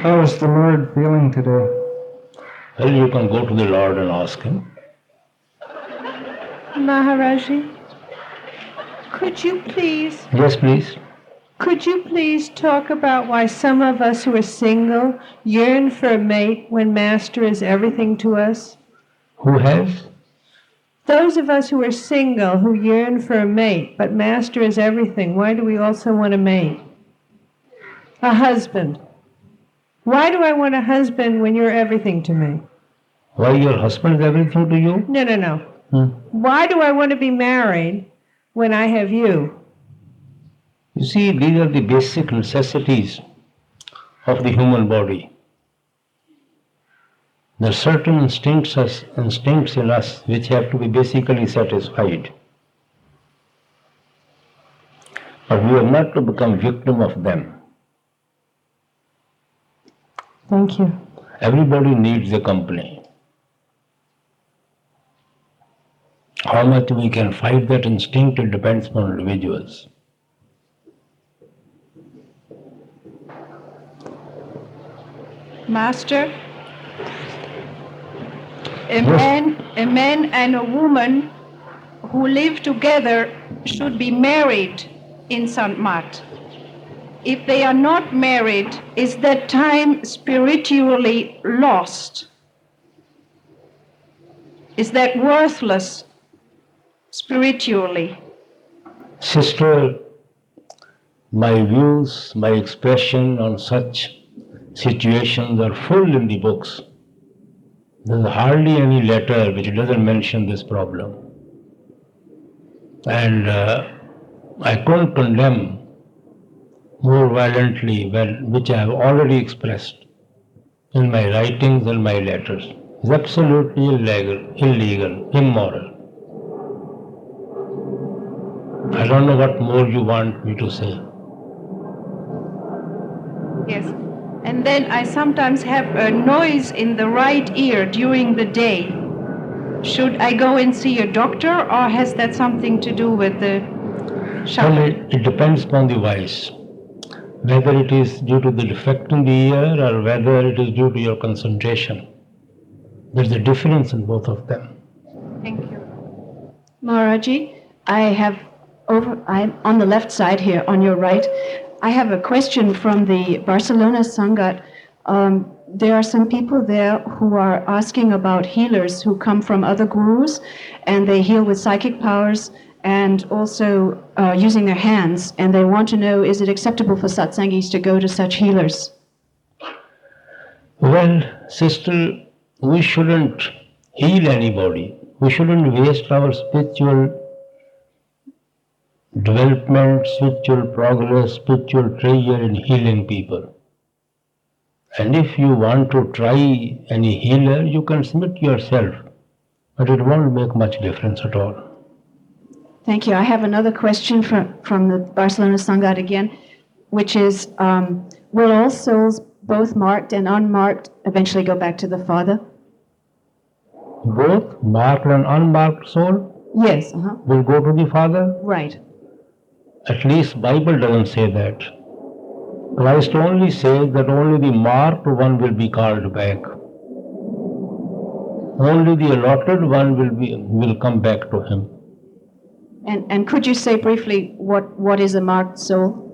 How is the Lord feeling today? Well, you can go to the Lord and ask Him. Maharaji, could you please Yes, please. talk about why some of us who are single yearn for a mate when Master is everything to us? Who has? Those of us who are single who yearn for a mate, but Master is everything, why do we also want a mate? A husband. Why do I want a husband when you're everything to me? Why your husband is everything to you? No. Why do I want to be married when I have you? You see, these are the basic necessities of the human body. There are certain instincts in us which have to be basically satisfied. But we are not to become victim of them. Thank you. Everybody needs a company. How much we can fight that instinct, it depends on individuals. Master, a man and a woman who live together should be married in Sant Mat. If they are not married, is that time spiritually lost? Is that worthless spiritually? Sister, my views, my expression on such situations are full in the books. There is hardly any letter which doesn't mention this problem. And I couldn't condemn more violently which I have already expressed in my writings and my letters. It's absolutely illegal, immoral. I don't know what more you want me to say. Yes. And then I sometimes have a noise in the right ear during the day. Should I go and see a doctor, or has that something to do with the Well, it depends upon the voice. Whether it is due to the defect in the ear or whether it is due to your concentration. There's a difference in both of them. Thank you. Maharaji, I'm on the left side here, on your right. I have a question from the Barcelona Sangat. There are some people there who are asking about healers who come from other gurus, and they heal with psychic powers and also using their hands, and they want to know, is it acceptable for satsangis to go to such healers? Well, sister, we shouldn't heal anybody. We shouldn't waste our spiritual development, spiritual progress, spiritual treasure in healing people. And if you want to try any healer, you can submit yourself, but it won't make much difference at all. Thank you. I have another question from the Barcelona Sangat again, which is, will all souls, both marked and unmarked, eventually go back to the Father? Both marked and unmarked soul? Yes. Will go to the Father? Right. At least Bible doesn't say that. Christ only says that only the marked one will be called back. Only the allotted one will come back to him. And could you say briefly what is a marked soul?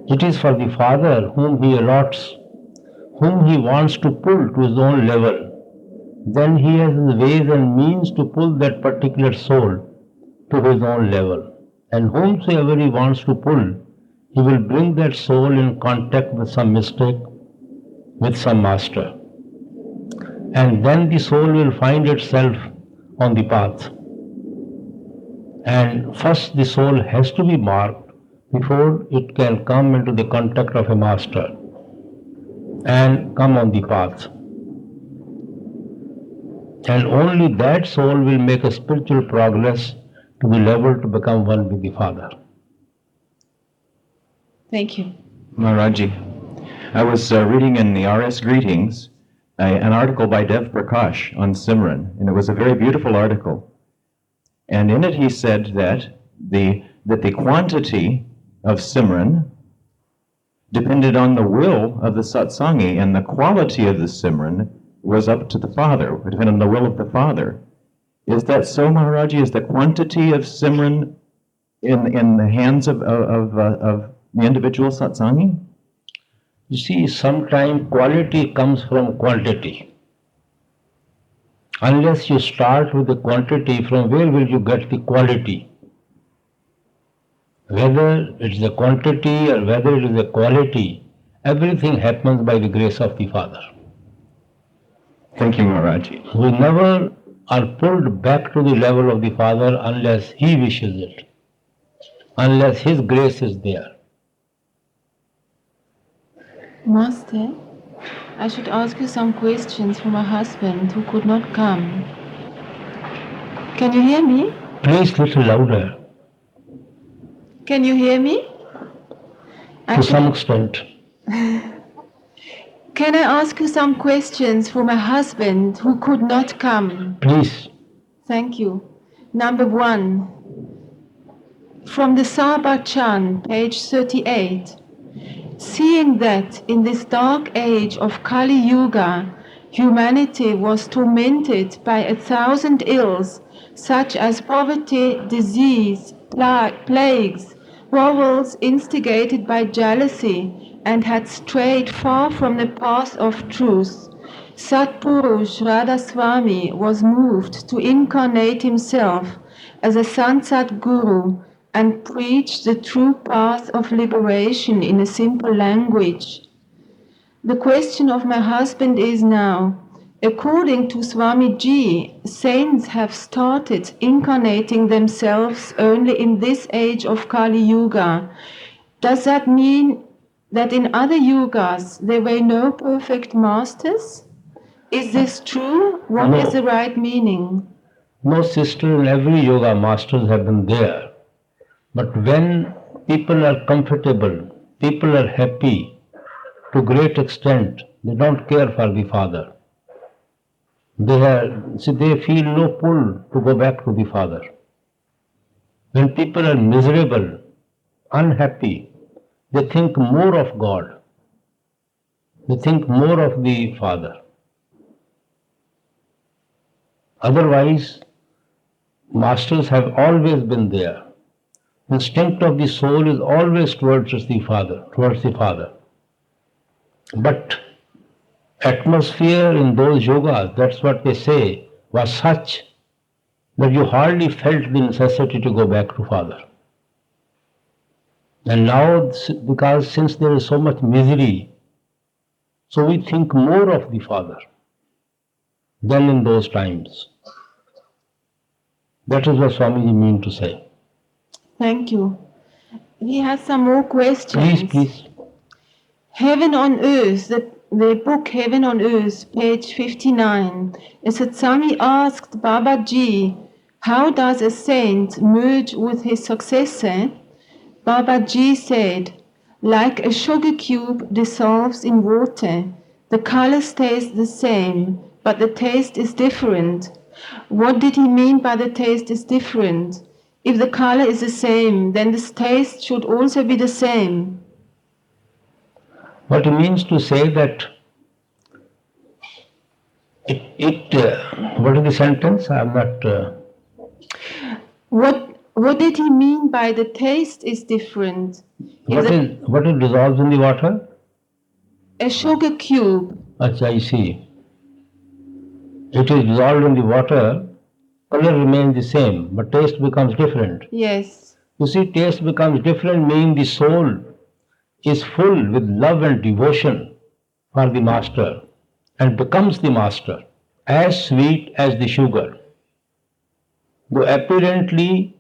It is for the Father whom he allots, whom he wants to pull to his own level. Then he has his ways and means to pull that particular soul to his own level. And whomsoever he wants to pull, he will bring that soul in contact with some mystic, with some master. And then the soul will find itself on the path. And first the soul has to be marked before it can come into the contact of a master and come on the path. And only that soul will make a spiritual progress to the level to become one with the Father. Thank you. Maharaji, I was reading in the RS Greetings an article by Dev Prakash on Simran, and it was a very beautiful article. And in it he said that the quantity of Simran depended on the will of the satsangi, and the quality of the Simran was up to the Father, it depended on the will of the Father. Is that so, Maharaji? Is the quantity of Simran in the hands of the individual satsangi? You see, sometimes quality comes from quantity. Unless you start with the quantity, from where will you get the quality? Whether it's the quantity or whether it is the quality, everything happens by the grace of the Father. Thank you, Maharaji. We never are pulled back to the level of the Father unless He wishes it, unless His grace is there. Master, I should ask you some questions for my husband who could not come. Can you hear me? Please little louder. Can you hear me? To some extent. Can I ask you some questions for my husband who could not come? Please. Thank you. Number 1. From the Sabachan, page 38. Seeing that in this dark age of Kali Yuga, humanity was tormented by 1,000 ills, such as poverty, disease, plagues, quarrels instigated by jealousy, and had strayed far from the path of truth, Satpurush Radhaswami was moved to incarnate himself as a Sansat Guru and preach the true path of liberation in a simple language. The question of my husband is now, according to Swamiji, saints have started incarnating themselves only in this age of Kali Yuga. Does that mean that in other yugas there were no perfect masters? Is this true? What No. is the right meaning? No, sister, in every yoga masters have been there. But when people are comfortable, people are happy, to great extent, they don't care for the Father. They feel no pull to go back to the Father. When people are miserable, unhappy, they think more of God. They think more of the Father. Otherwise, masters have always been there. Instinct of the soul is always towards the Father. But atmosphere in those yogas, that's what they say, was such that you hardly felt the necessity to go back to Father. And now, because since there is so much misery, so we think more of the Father than in those times. That is what Swamiji mean to say. Thank you. He has some more questions. Please. Heaven on Earth, the book Heaven on Earth, page 59. A Satsami asked Babaji, how does a saint merge with his successor? Babaji said, like a sugar cube dissolves in water, the color stays the same, but the taste is different. What did he mean by the taste is different? If the color is the same, then the taste should also be the same. What it means to say that what is the sentence? I am not... What did he mean by the taste is different? What is dissolves in the water? A sugar cube. Achha, I see. It is dissolved in the water, color remains the same, but taste becomes different. Yes. You see, taste becomes different, meaning the soul is full with love and devotion for the master and becomes the master, as sweet as the sugar. Though apparently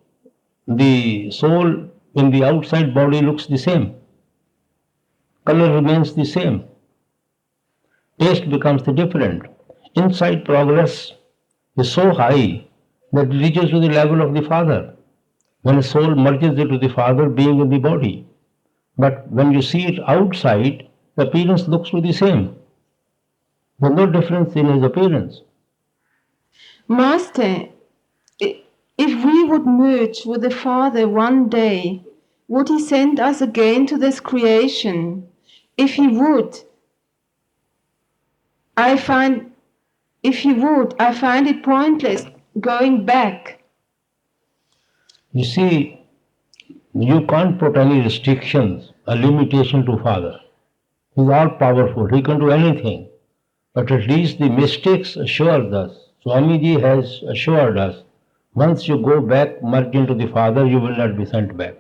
the soul in the outside body looks the same, color remains the same, taste becomes the different. Inside progress is so high that it reaches to the level of the Father, when a soul merges into the Father being in the body. But when you see it outside, the appearance looks to the same. There is no difference in his appearance. Master, if we would merge with the Father one day, would he send us again to this creation? if he would, I find it pointless going back. You see, you can't put any restrictions, a limitation to Father. He's all powerful, he can do anything. But at least the mystics assures us, Swamiji has assured us, once you go back, merge into the Father, you will not be sent back.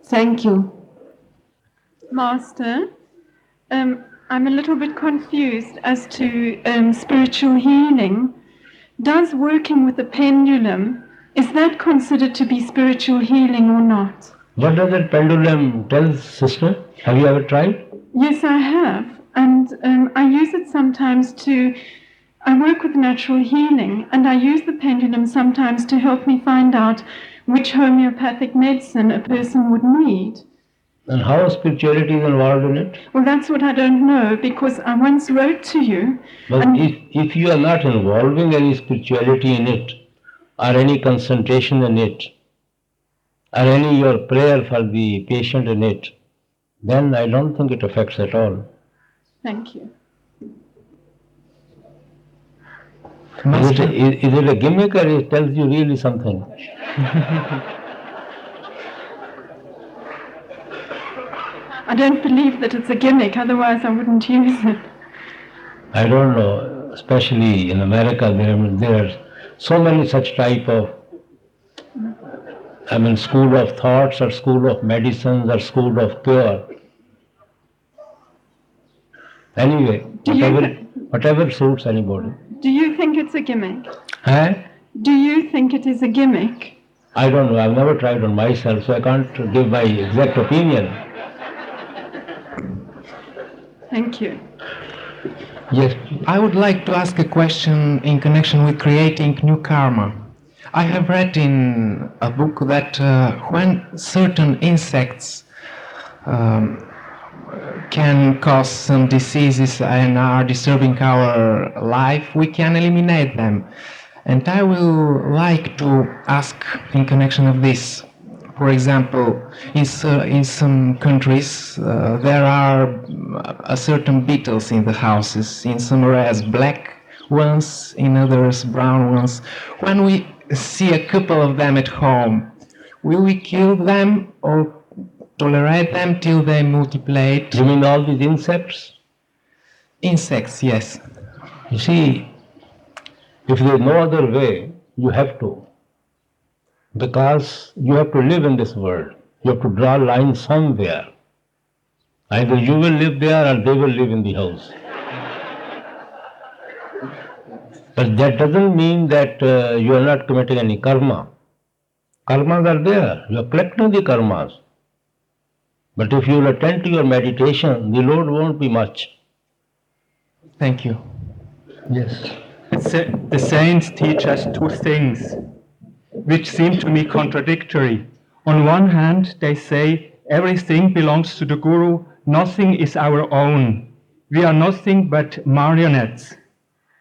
Thank you. Master, I'm a little bit confused as to spiritual healing. Does working with the pendulum, is that considered to be spiritual healing or not? What does that pendulum tell, sister? Have you ever tried? Yes, I have. And I use it sometimes I work with natural healing, and I use the pendulum sometimes to help me find out which homeopathic medicine a person would need. And how spirituality is involved in it? Well, that's what I don't know, because I once wrote to you. But if you are not involving any spirituality in it, or any concentration in it, or any your prayer for the patient in it, then I don't think it affects at all. Thank you. Is it a gimmick or it tells you really something? I don't believe that it's a gimmick, otherwise I wouldn't use it. I don't know, especially in America, there are so many such type of, school of thoughts or school of medicines or school of cure. Anyway, whatever suits anybody. Do you think it's a gimmick? Huh? Do you think it is a gimmick? I don't know, I've never tried on myself, so I can't give my exact opinion. Thank you. Yes. I would like to ask a question in connection with creating new karma. I have read in a book that when certain insects can cause some diseases and are disturbing our life, we can eliminate them. And I will like to ask in connection of this. For example, in some countries there are certain beetles in the houses, in some areas black ones, in others brown ones. When we see a couple of them at home, will we kill them or tolerate them till they multiply? You mean all these insects? Insects, yes. You see, if there is no other way, you have to. Because you have to live in this world. You have to draw a line somewhere. Either you will live there or they will live in the house. But that doesn't mean that you are not committing any karma. Karmas are there. You are collecting the karmas. But if you will attend to your meditation, the load won't be much. Thank you. Yes. The saints teach us two things which seem to me contradictory. On one hand, they say everything belongs to the Guru, nothing is our own. We are nothing but marionettes.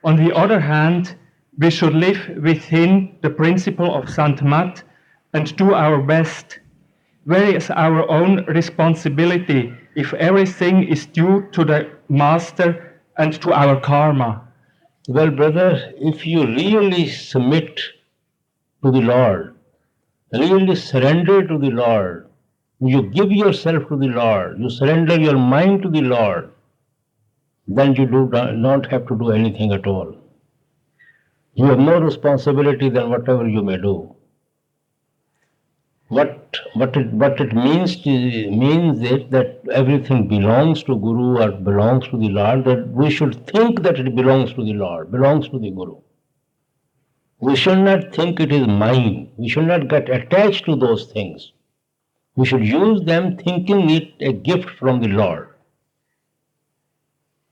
On the other hand, we should live within the principle of Sant Mat and do our best. Where is our own responsibility if everything is due to the Master and to our karma? Well, brother, if you really submit to the Lord, really surrender to the Lord, you give yourself to the Lord, you surrender your mind to the Lord, then you don't have to do anything at all. You have no responsibility than whatever you may do. What it means is that everything belongs to Guru or belongs to the Lord, that we should think that it belongs to the Lord, belongs to the Guru. We should not think it is mine. We should not get attached to those things. We should use them thinking it a gift from the Lord.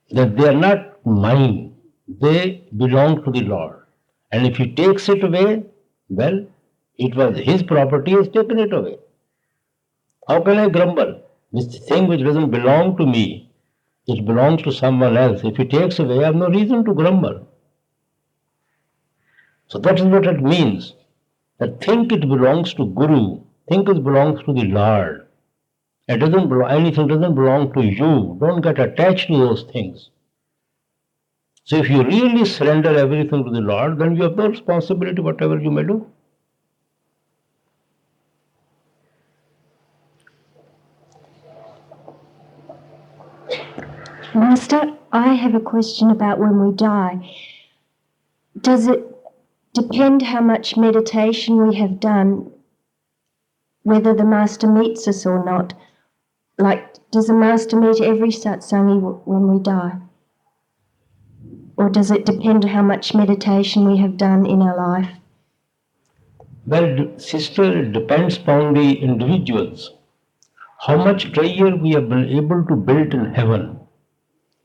That they are not mine. They belong to the Lord. And if He takes it away, well, it was His property, He has taken it away. How can I grumble? This thing which doesn't belong to me, it belongs to someone else. If He takes away, I have no reason to grumble. So that is what it means. That think it belongs to Guru, think it belongs to the Lord. Anything doesn't belong to you. Don't get attached to those things. So if you really surrender everything to the Lord, then you have no responsibility whatever you may do. Master, I have a question about when we die. Does it depend how much meditation we have done, whether the Master meets us or not? Like, does the Master meet every satsangi when we die? Or does it depend on how much meditation we have done in our life? Well, sister, it depends upon the individuals. How much treasure we have been able to build in heaven.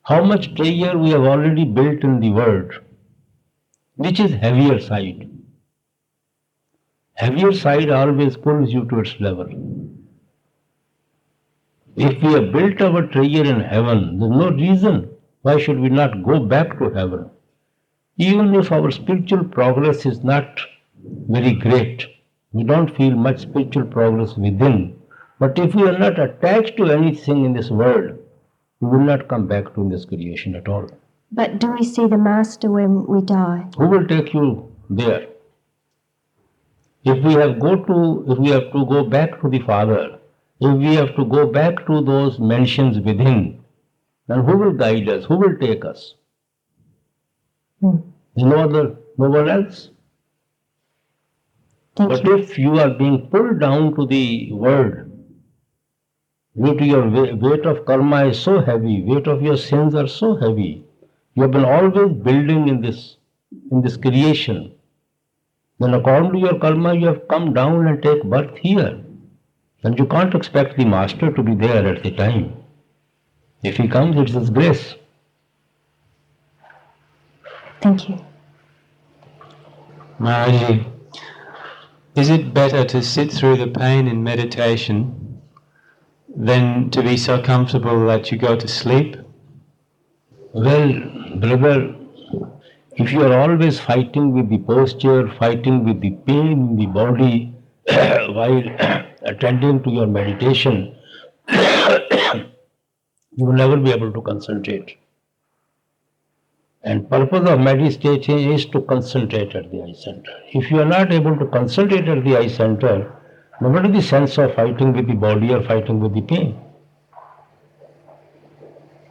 How much treasure we have already built in the world. Which is heavier side? Heavier side always pulls you to its level. If we have built our treasure in heaven, there is no reason why should we not go back to heaven. Even if our spiritual progress is not very great, we don't feel much spiritual progress within. But if we are not attached to anything in this world, we will not come back to this creation at all. But do we see the Master when we die? Who will take you there? If we have to go back to the Father, if we have to go back to those mansions within, then who will guide us? Who will take us? No one else. But if you are being pulled down to the world, due to your weight of karma is so heavy, weight of your sins are so heavy, you have been always building in this creation, then according to your karma you have come down and take birth here. Then you can't expect the Master to be there at the time. If he comes, it's his grace. Thank you. Maharaji, is it better to sit through the pain in meditation than to be so comfortable that you go to sleep? Well, brother, if you are always fighting with the posture, fighting with the pain in the body while attending to your meditation, you will never be able to concentrate. And purpose of meditation is to concentrate at the eye center. If you are not able to concentrate at the eye center, then what is the sense of fighting with the body or fighting with the pain?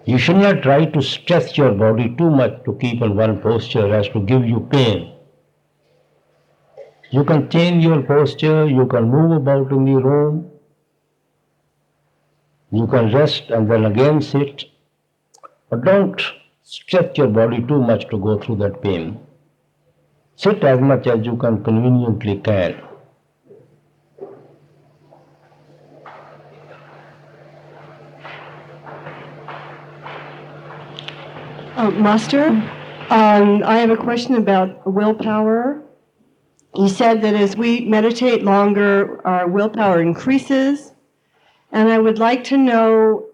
You should not try to stress your body too much to keep in one posture as to give you pain. You can change your posture, you can move about in the room, you can rest and then again sit, but don't stretch your body too much to go through that pain. Sit as much as you can conveniently can. Master, I have a question about willpower. You said that as we meditate longer, our willpower increases, and I would like to know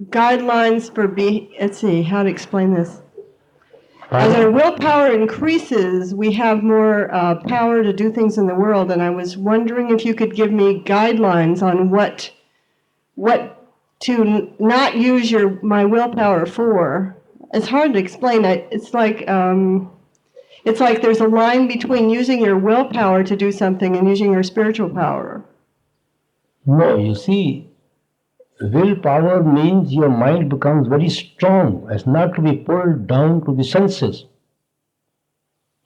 guidelines for let's see, how to explain this. As our willpower increases, we have more power to do things in the world, and I was wondering if you could give me guidelines on what to not use my willpower for. It's hard to explain. It's like there's a line between using your willpower to do something and using your spiritual power. No, you see, willpower means your mind becomes very strong as not to be pulled down to the senses,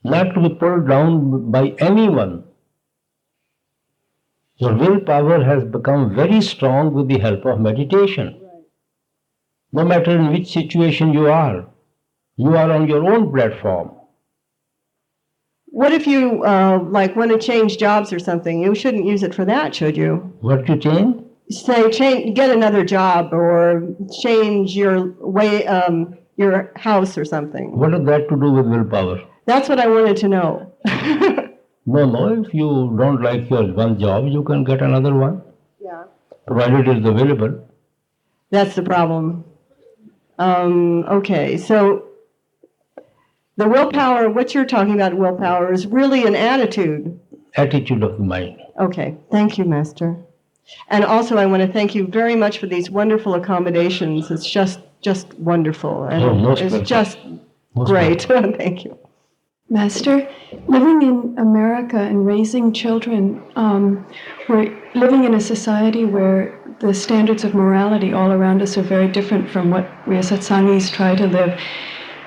not to be pulled down by anyone. Your willpower has become very strong with the help of meditation. No matter in which situation you are on your own platform. What if you want to change jobs or something? You shouldn't use it for that, should you? What to change? Say, get another job or change your way, your house or something. What has that to do with willpower? That's what I wanted to know. No, if you don't like your one job, you can get another one. Yeah. Provided it is available. That's the problem. Okay, so the willpower, what you're talking about, willpower, is really an attitude. Attitude of the mind. Okay, thank you, Master. And also, I want to thank you very much for these wonderful accommodations. It's just wonderful, and most it's welcome. just Most great. Thank you. Master, living in America and raising children, we're living in a society where the standards of morality all around us are very different from what we as satsangis try to live.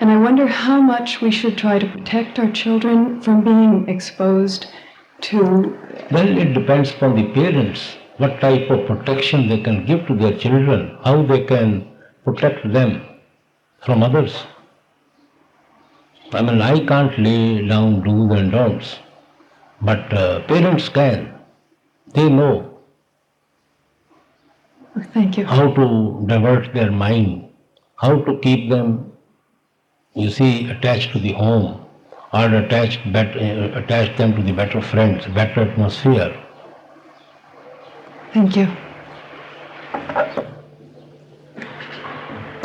And I wonder how much we should try to protect our children from being exposed to... Well, it depends upon the parents, what type of protection they can give to their children, how they can protect them from others. I mean, I can't lay down do's and don'ts, but parents can. They know Thank you. how to divert their mind, how to keep them, you see, attached to the home, or attach them to the better friends, better atmosphere. Thank you.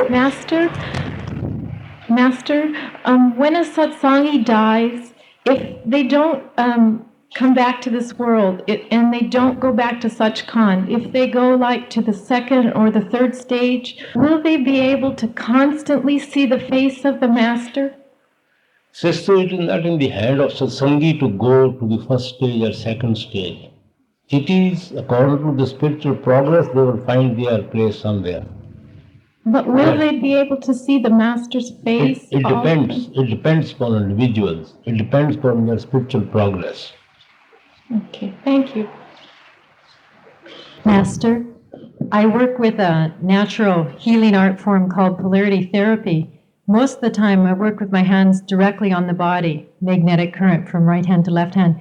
Master, when a satsangi dies, if they don't come back to this world and they don't go back to Sachkhand, if they go like to the second or the third stage, will they be able to constantly see the face of the Master? Sister, it is not in the hand of satsangi to go to the first stage or second stage. It is according to the spiritual progress they will find their place somewhere. But will they be able to see the Master's face? It depends. It depends upon individuals. It depends upon their spiritual progress. Okay, thank you. Master, I work with a natural healing art form called polarity therapy. Most of the time I work with my hands directly on the body, magnetic current from right hand to left hand.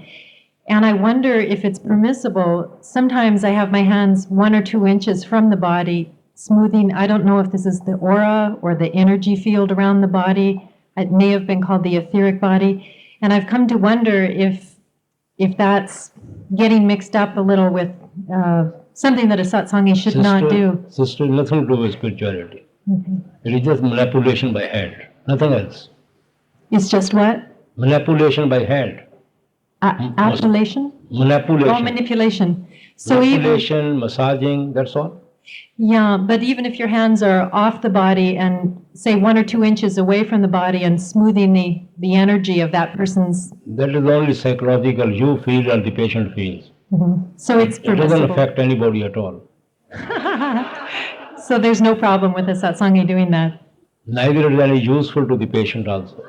And I wonder if it's permissible. Sometimes I have my hands 1 or 2 inches from the body, smoothing. I don't know if this is the aura or the energy field around the body. It may have been called the etheric body. And I've come to wonder if that's getting mixed up a little with something that a satsangi should not do. Sister, nothing to do with spirituality. It is just manipulation by hand, nothing else. It's just what? Manipulation by hand. Appellation? Manipulation. Oh, manipulation. So manipulation, massaging, that's all. Yeah, but even if your hands are off the body and say 1 or 2 inches away from the body and smoothing the energy of that person's... That is only psychological. You feel or the patient feels. So it's permissible. It doesn't affect anybody at all. So there's no problem with a satsangi doing that? Neither is any useful to the patient also.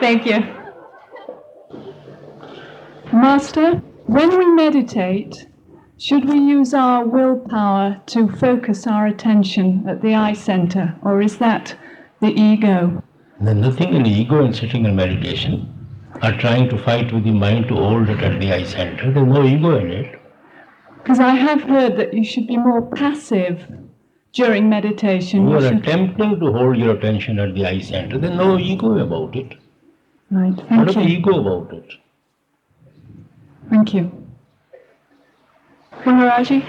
Thank you. Master, when we meditate, should we use our willpower to focus our attention at the eye center, or is that the ego? There's nothing in ego in sitting in meditation or trying to fight with the mind to hold it at the eye center. There's no ego in it. Because I have heard that you should be more passive during meditation. You are attempting to hold your attention at the eye center. There's no ego about it. Right, What thank is the you. ego about it? Thank you. Maharaji,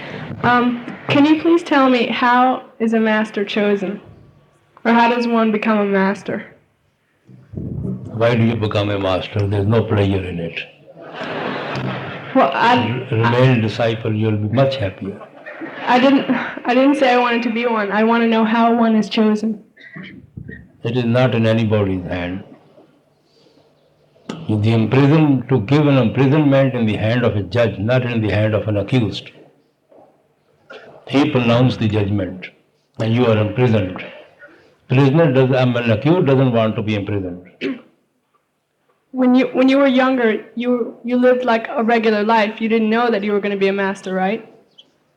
can you please tell me how is a master chosen? Or how does one become a master? Why do you become a master? There's no pleasure in it. Well, Remain a disciple, you'll be much happier. I didn't say I wanted to be one. I want to know how one is chosen. It is not in anybody's hand. To give an imprisonment in the hand of a judge, not in the hand of an accused. He pronounced the judgment, and you are imprisoned. An accused doesn't want to be imprisoned. When you were younger, you lived like a regular life. You didn't know that you were going to be a master, right?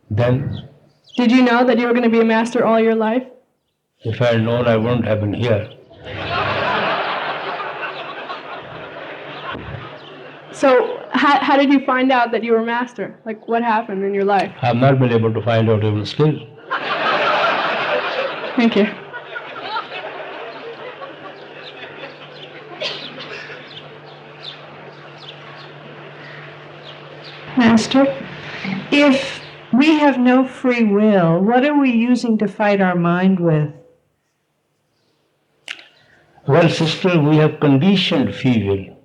Then, Did you know that you were going to be a master all your life? if I had known, I wouldn't have been here. So how did you find out that you were master? Like, what happened in your life? I have not been able to find out even still. Thank you. Master, if we have no free will, what are we using to fight our mind with? Well, sister, we have conditioned free will.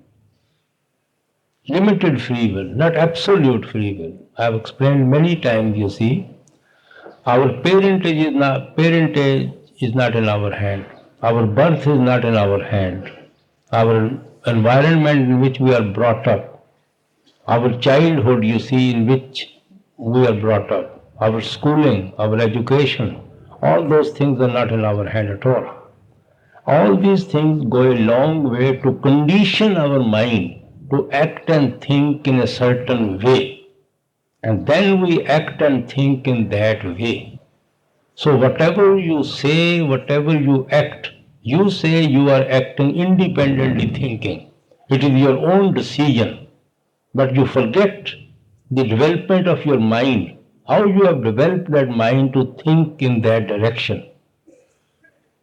limited free will, not absolute free will. I have explained many times, you see, our parentage is not in our hand. Our birth is not in our hand. Our environment in which we are brought up, our childhood, you see, in which we are brought up, our schooling, our education, all those things are not in our hand at all. All these things go a long way to condition our mind to act and think in a certain way. And then we act and think in that way. So whatever you say, whatever you act, you say you are acting independently thinking. It is your own decision. But you forget the development of your mind, how you have developed that mind to think in that direction.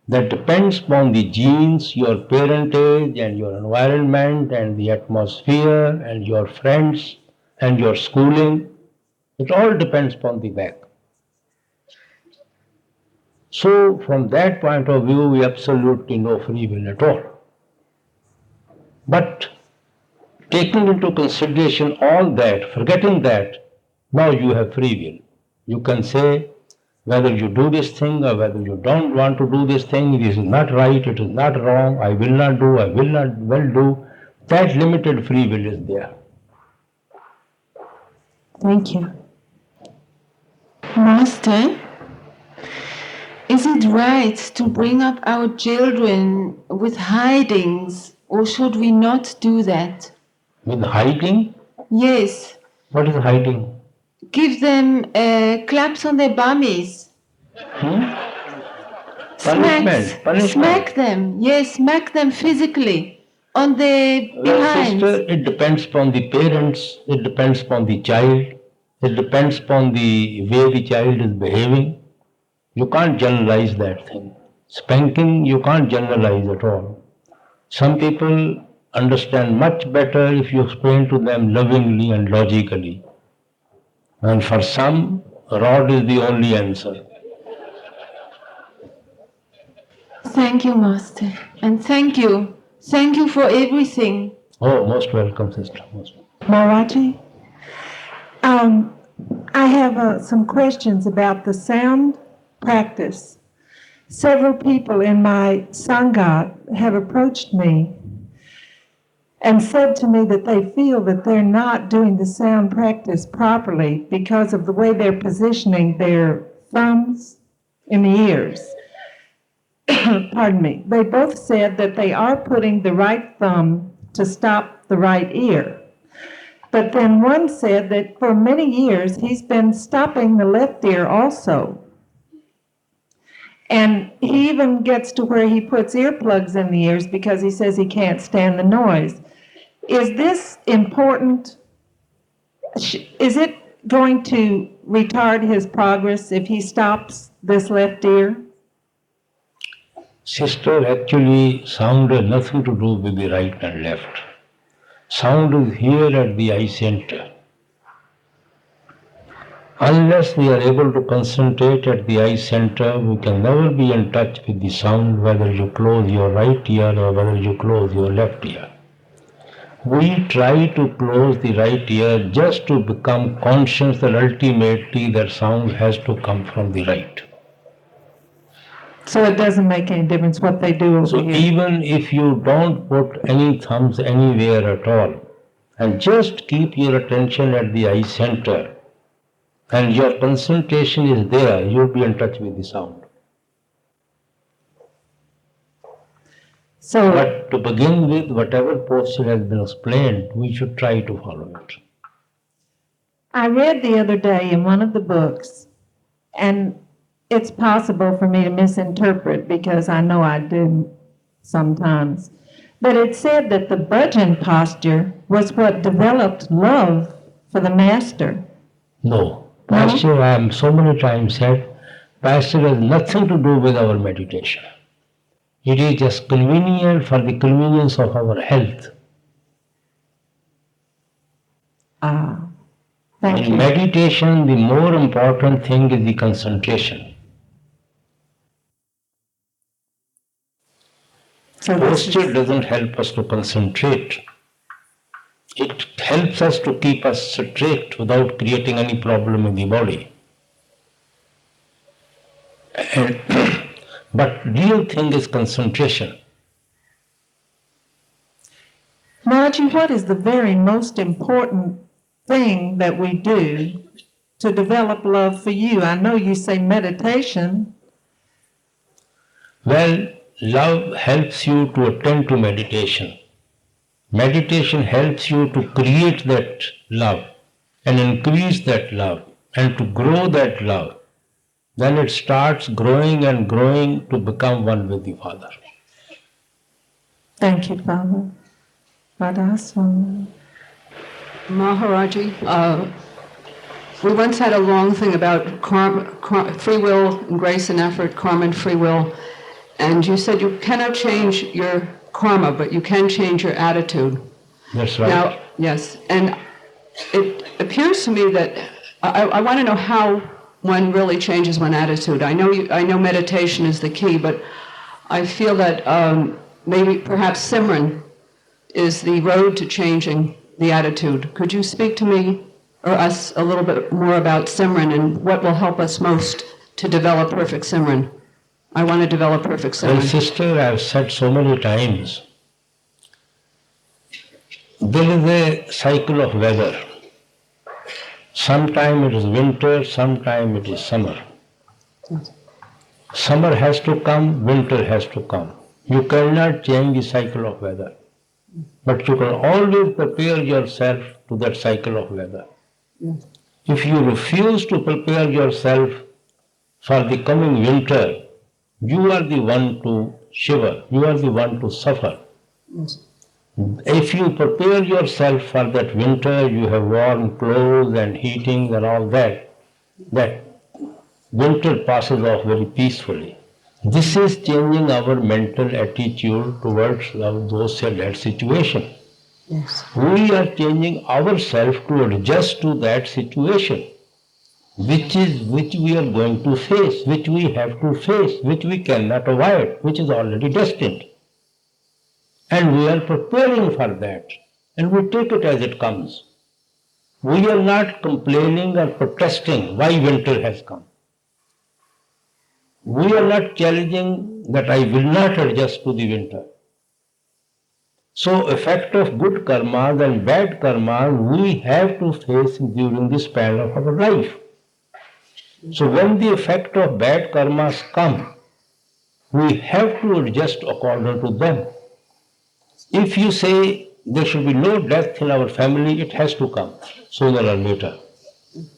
That depends upon the genes, your parentage and your environment and the atmosphere and your friends and your schooling. It all depends upon the back. So from that point of view, we absolutely no free will at all. But taking into consideration all that, forgetting that, now you have free will. You can say whether you do this thing or whether you don't want to do this thing, it is not right, it is not wrong, I will not do, I will not well do. That limited free will is there. Thank you. Master, is it right to bring up our children with hidings, or should we not do that? With hiding? Yes. What is hiding? Give them claps on their bummies. Punishment. Smack them. Yes, smack them physically on their behinds. Sister, it depends upon the parents, it depends upon the child, it depends upon the way the child is behaving. You can't generalize that thing. Spanking, you can't generalize at all. Some people understand much better if you explain to them lovingly and logically. And for some, rod is the only answer. Thank you, Master. And thank you. Thank you for everything. Oh, most welcome, sister. Most welcome. Maharaji, I have some questions about the sound practice. Several people in my Sangat have approached me and said to me that they feel that they're not doing the sound practice properly because of the way they're positioning their thumbs in the ears. Pardon me. They both said that they are putting the right thumb to stop the right ear. But then one said that for many years he's been stopping the left ear also. And he even gets to where he puts earplugs in the ears because he says he can't stand the noise. Is this important? Is it going to retard his progress if he stops this left ear? Sister, actually, sound has nothing to do with the right and left. Sound is here at the eye center. Unless we are able to concentrate at the eye center, we can never be in touch with the sound, whether you close your right ear or whether you close your left ear. We try to close the right ear just to become conscious that ultimately that sound has to come from the right. So it doesn't make any difference what they do over here. Even if you don't put any thumbs anywhere at all, and just keep your attention at the eye center, and your concentration is there, you'll be in touch with the sound. But to begin with, whatever posture has been explained, we should try to follow it. I read the other day in one of the books, and it's possible for me to misinterpret because I know I do sometimes, but it said that the bhajan posture was what developed love for the master. No. Posture, I have so many times said, posture has nothing to do with our meditation. It is just convenient for the convenience of our health. Thank you. In meditation, the more important thing is the concentration. Posture doesn't help us to concentrate. It helps us to keep us straight without creating any problem in the body. And but real thing is concentration. Maharaji, what is the very most important thing that we do to develop love for you? I know you say meditation. Well, love helps you to attend to meditation. Meditation helps you to create that love and increase that love and to grow that love. Then it starts growing and growing to become one with the Father. Thank you, Father. Maharaji, we once had a long thing about free will and grace and effort, karma and free will, and you said you cannot change your karma, but you can change your attitude. That's right. Now, yes, and it appears to me that I want to know how one really changes one attitude. I know meditation is the key, but I feel that maybe perhaps Simran is the road to changing the attitude. Could you speak to me or us a little bit more about Simran and what will help us most to develop perfect Simran? I want to develop perfect Simran. Well, sister, I have said so many times, there is a cycle of weather. Sometime it is winter, sometime it is summer. Summer has to come, winter has to come. You cannot change the cycle of weather. But you can always prepare yourself to that cycle of weather. Yes. If you refuse to prepare yourself for the coming winter, you are the one to shiver, you are the one to suffer. Yes. If you prepare yourself for that winter, you have warm clothes and heating and all that, that winter passes off very peacefully. This is changing our mental attitude towards those that situation. Yes. We are changing ourselves to adjust to that situation, which we are going to face, which we have to face, which we cannot avoid, which is already destined. And we are preparing for that, and we take it as it comes. We are not complaining or protesting why winter has come. We are not challenging that I will not adjust to the winter. So, effect of good karmas and bad karmas we have to face during the span of our life. So, when the effect of bad karmas come, we have to adjust according to them. If you say there should be no death in our family, it has to come sooner or later.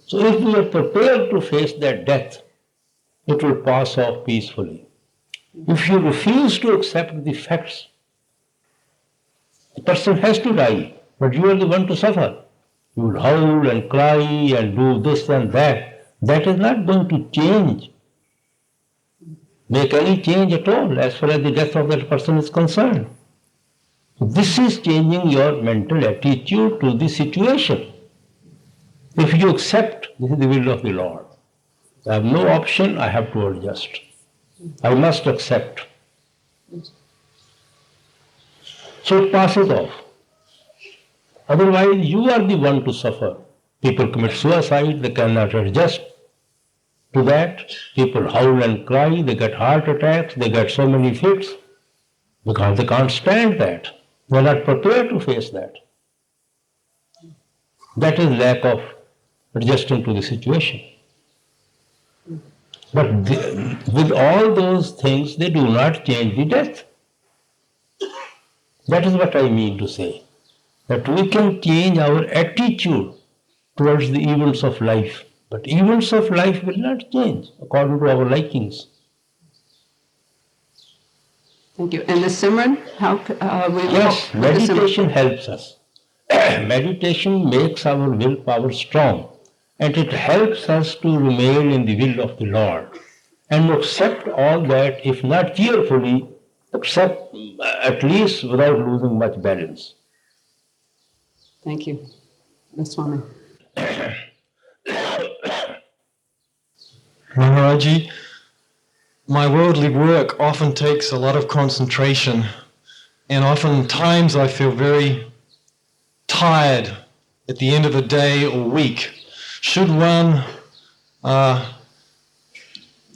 So, if we are prepared to face that death, it will pass off peacefully. If you refuse to accept the facts, the person has to die, but you are the one to suffer. You will howl and cry and do this and that. That is not going to change, make any change at all as far as the death of that person is concerned. This is changing your mental attitude to the situation. If you accept, this is the will of the Lord. I have no option, I have to adjust. I must accept. So it passes off. Otherwise, you are the one to suffer. People commit suicide, they cannot adjust to that. People howl and cry, they get heart attacks, they get so many fits because they can't stand that. They are not prepared to face that. That is lack of adjusting to the situation. But with all those things, they do not change the death. That is what I mean to say. That we can change our attitude towards the events of life. But events of life will not change according to our likings. Thank you. And the Simran, how we Yes, meditation helps us. Meditation makes our willpower strong. And it helps us to remain in the will of the Lord and accept all that, if not cheerfully, accept at least without losing much balance. Thank you. Ms. Swami. Maharaji, my worldly work often takes a lot of concentration, and oftentimes I feel very tired at the end of a day or week, should one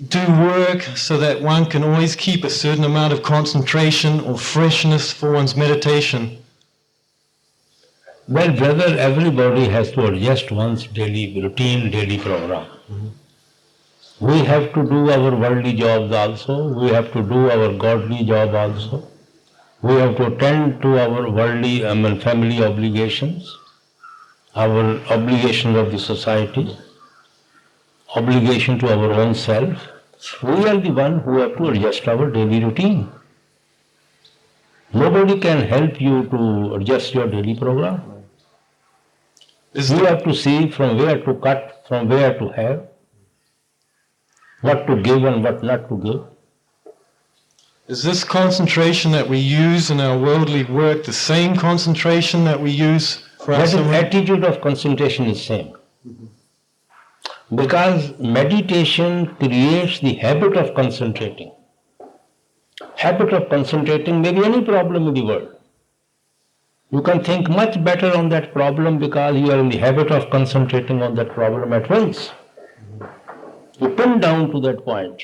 do work so that one can always keep a certain amount of concentration or freshness for one's meditation? Well, brother, everybody has to adjust one's daily routine, daily program. We have to do our worldly jobs also. We have to do our godly job also. We have to attend to our worldly, family obligations, our obligations of the society, obligation to our own self. We are the one who have to adjust our daily routine. Nobody can help you to adjust your daily program. You have to see from where to cut, from where to have, what to give and what not to give. Is this concentration that we use in our worldly work the same concentration that we use for our That attitude of concentration is same. Because meditation creates the habit of concentrating. Habit of concentrating may be any problem in the world. You can think much better on that problem because you are in the habit of concentrating on that problem at once. You pin down to that point.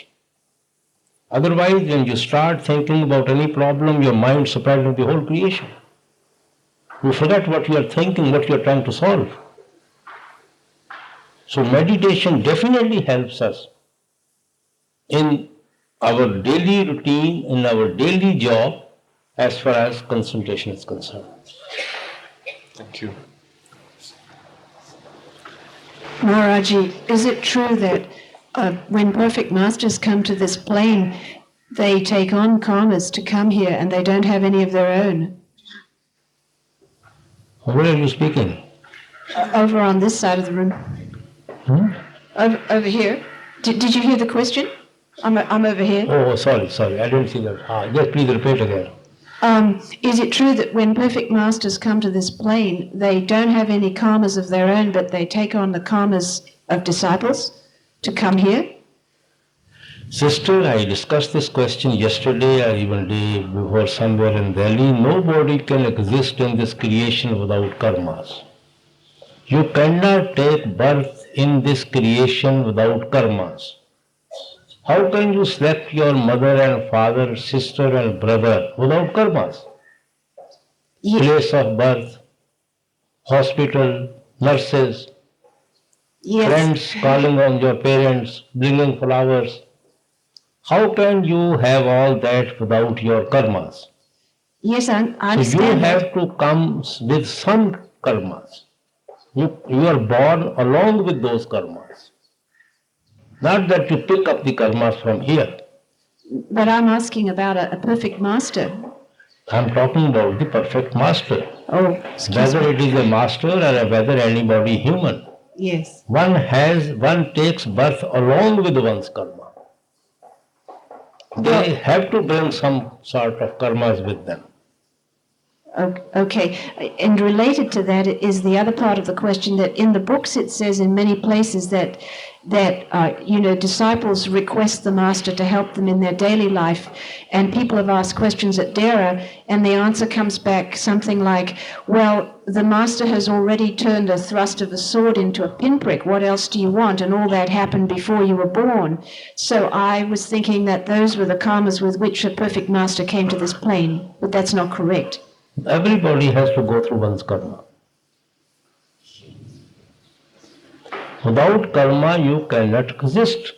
Otherwise, when you start thinking about any problem, your mind spreads into the whole creation. You forget what you are thinking, what you are trying to solve. So meditation definitely helps us in our daily routine, in our daily job, as far as concentration is concerned. Thank you. Maharaji, is it true that when perfect masters come to this plane, they take on karmas to come here and they don't have any of their own? Where are you speaking? Over on this side of the room. Over here. Did you hear the question? I'm over here. Oh, sorry, I didn't see that. Yes, please repeat again. Is it true that when perfect masters come to this plane, they don't have any karmas of their own, but they take on the karmas of disciples to come here? Sister, I discussed this question yesterday or even day before somewhere in Delhi. Nobody can exist in this creation without karmas. You cannot take birth in this creation without karmas. How can you select your mother and father, sister and brother without karmas? Yes. Place of birth, hospital, nurses, yes. Friends calling on your parents, bringing flowers. How can you have all that without your karmas? Yes, I understand. So you have to come with some karmas. You are born along with those karmas. Not that you pick up the karmas from here. But I'm asking about a perfect master. I'm talking about the perfect master. Oh, whether it is a master or whether anybody human. Yes. One takes birth along with one's karma. They have to bring some sort of karmas with them. Okay, and related to that is the other part of the question that in the books it says in many places that disciples request the master to help them in their daily life, and people have asked questions at Dera, and the answer comes back something like, well, the master has already turned a thrust of a sword into a pinprick, what else do you want? And all that happened before you were born. So I was thinking that those were the karmas with which a perfect master came to this plane, but that's not correct. Everybody has to go through one's karma. Without karma, you cannot exist.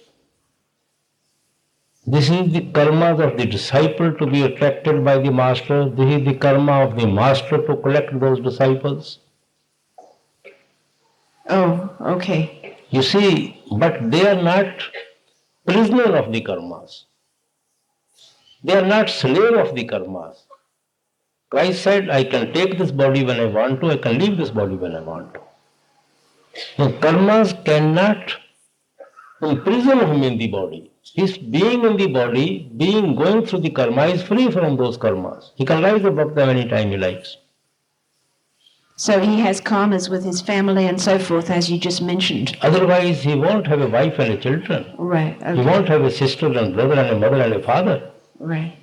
This is the karma of the disciple to be attracted by the master. This is the karma of the master to collect those disciples. Oh, okay. You see, but they are not prisoner of the karmas. They are not slave of the karmas. Christ said, I can take this body when I want to, I can leave this body when I want to. Now, karmas cannot imprison him in the body. His being in the body, going through the karma, is free from those karmas. He can rise above them anytime he likes. So he has karmas with his family and so forth, as you just mentioned. Otherwise, he won't have a wife and a children. Right, okay. He won't have a sister and brother and a mother and a father. Right.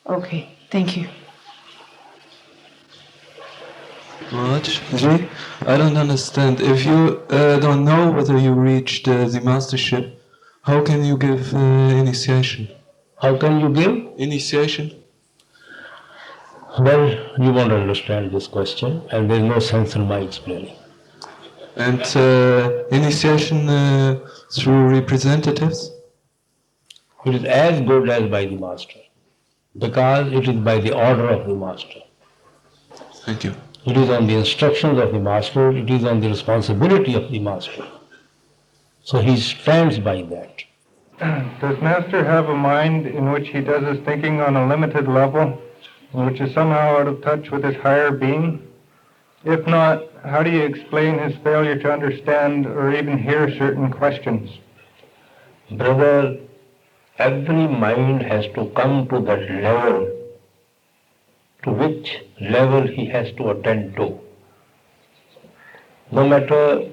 Okay, thank you. Maharaj, I don't understand. If you don't know whether you reached the mastership, how can you give initiation? How can you give? Initiation. Well, you won't understand this question, and there is no sense in my explaining. And initiation through representatives? It is as good as by the master, because it is by the order of the master. Thank you. It is on the instructions of the master, it is on the responsibility of the master. So he stands by that. Does Master have a mind in which he does his thinking on a limited level, which is somehow out of touch with his higher being? If not, how do you explain his failure to understand or even hear certain questions? Brother, every mind has to come to that level to which level he has to attend to. No matter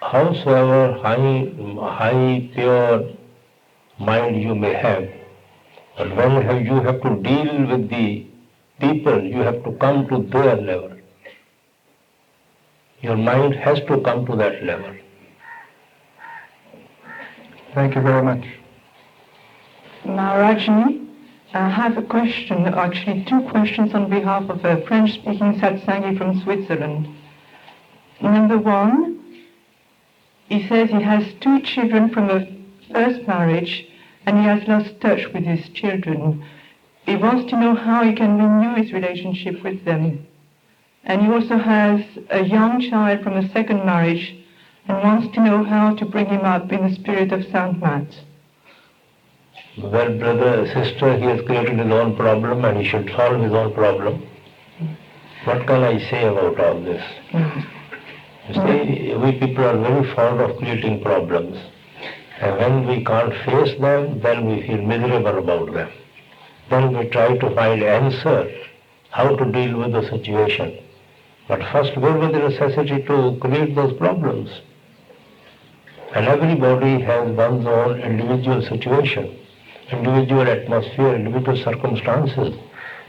howsoever high, pure mind you may have, but when you have to deal with the people, you have to come to their level. Your mind has to come to that level. Thank you very much. Maharaji, I have a question, actually two questions on behalf of a French-speaking satsangi from Switzerland. Number one, he says he has two children from a first marriage and he has lost touch with his children. He wants to know how he can renew his relationship with them. And he also has a young child from a second marriage and wants to know how to bring him up in the spirit of Sant Mat. Well, brother, sister, he has created his own problem and he should solve his own problem. What can I say about all this? You see, we people are very fond of creating problems. And when we can't face them, then we feel miserable about them. Then we try to find answer, how to deal with the situation. But first go with the necessity to create those problems. And everybody has one's own individual situation, individual atmosphere, individual circumstances